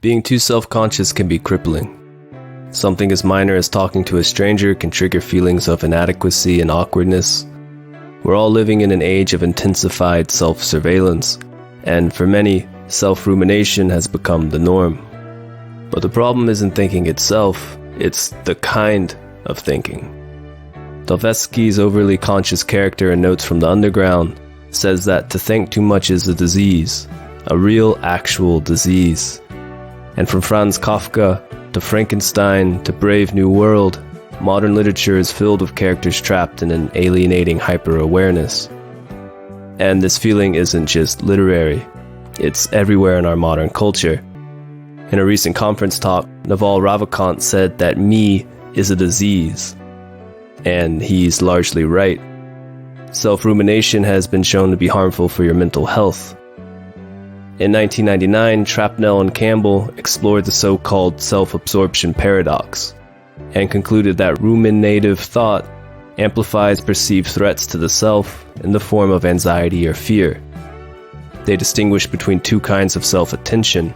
Being too self-conscious can be crippling. Something as minor as talking to a stranger can trigger feelings of inadequacy and awkwardness. We're all living in an age of intensified self-surveillance, and for many, self-rumination has become the norm. But the problem isn't thinking itself, it's the kind of thinking. Dostoevsky's overly conscious character in Notes from the Underground says that to think too much is a disease, a real, actual disease. And from Franz Kafka to Frankenstein to Brave New World, modern literature is filled with characters trapped in an alienating hyper-awareness. And this feeling isn't just literary, it's everywhere in our modern culture. In a recent conference talk, Naval Ravikant said that me is a disease. And he's largely right. Self-rumination has been shown to be harmful for your mental health. In 1999, Trapnell and Campbell explored the so-called self-absorption paradox and concluded that ruminative thought amplifies perceived threats to the self in the form of anxiety or fear. They distinguish between two kinds of self-attention,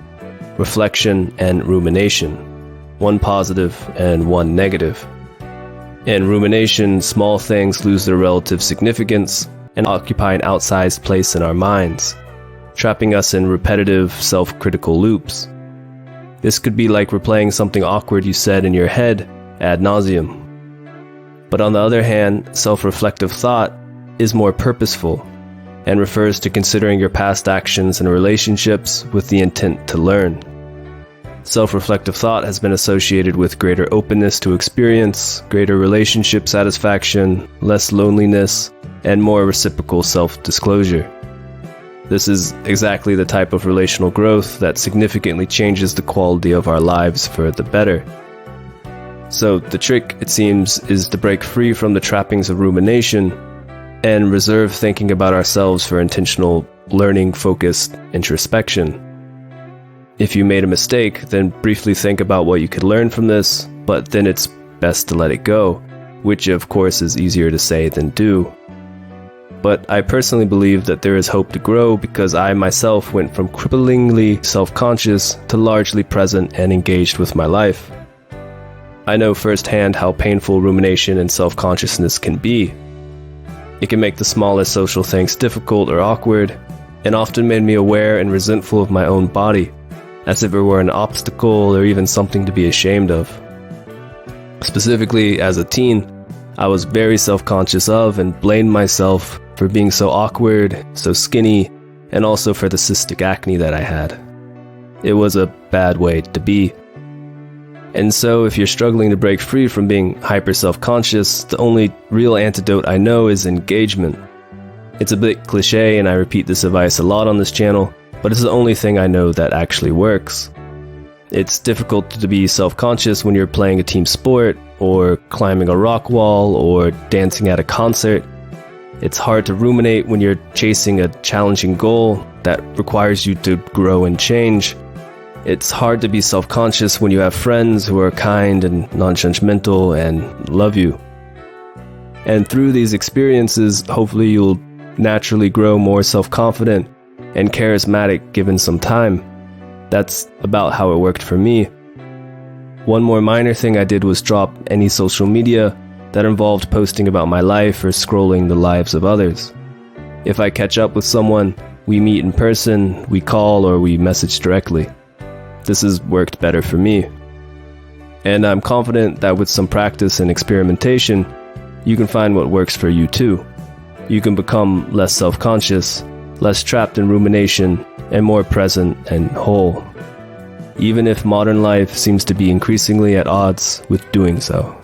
reflection and rumination, one positive and one negative. In rumination, small things lose their relative significance and occupy an outsized place in our minds, trapping us in repetitive, self-critical loops. This could be like replaying something awkward you said in your head ad nauseum. But on the other hand, self-reflective thought is more purposeful and refers to considering your past actions and relationships with the intent to learn. Self-reflective thought has been associated with greater openness to experience, greater relationship satisfaction, less loneliness, and more reciprocal self-disclosure. This is exactly the type of relational growth that significantly changes the quality of our lives for the better. So the trick, it seems, is to break free from the trappings of rumination and reserve thinking about ourselves for intentional, learning-focused introspection. If you made a mistake, then briefly think about what you could learn from this, but then it's best to let it go, which of course is easier to say than do. But I personally believe that there is hope to grow because I myself went from cripplingly self-conscious to largely present and engaged with my life. I know firsthand how painful rumination and self-consciousness can be. It can make the smallest social things difficult or awkward, and often made me aware and resentful of my own body, as if it were an obstacle or even something to be ashamed of. Specifically, as a teen, I was very self-conscious of and blamed myself for being so awkward, so skinny, and also for the cystic acne that I had. It was a bad way to be. And so if you're struggling to break free from being hyper self-conscious, the only real antidote I know is engagement. It's a bit cliche and I repeat this advice a lot on this channel, but it's the only thing I know that actually works. It's difficult to be self-conscious when you're playing a team sport, or climbing a rock wall, or dancing at a concert. It's hard to ruminate when you're chasing a challenging goal that requires you to grow and change. It's hard to be self-conscious when you have friends who are kind and non-judgmental and love you. And through these experiences, hopefully you'll naturally grow more self-confident and charismatic given some time. That's about how it worked for me. One more minor thing I did was drop any social media that involved posting about my life or scrolling the lives of others. If I catch up with someone, we meet in person, we call, or we message directly. This has worked better for me. And I'm confident that with some practice and experimentation, you can find what works for you too. You can become less self-conscious, less trapped in rumination, and more present and whole, even if modern life seems to be increasingly at odds with doing so.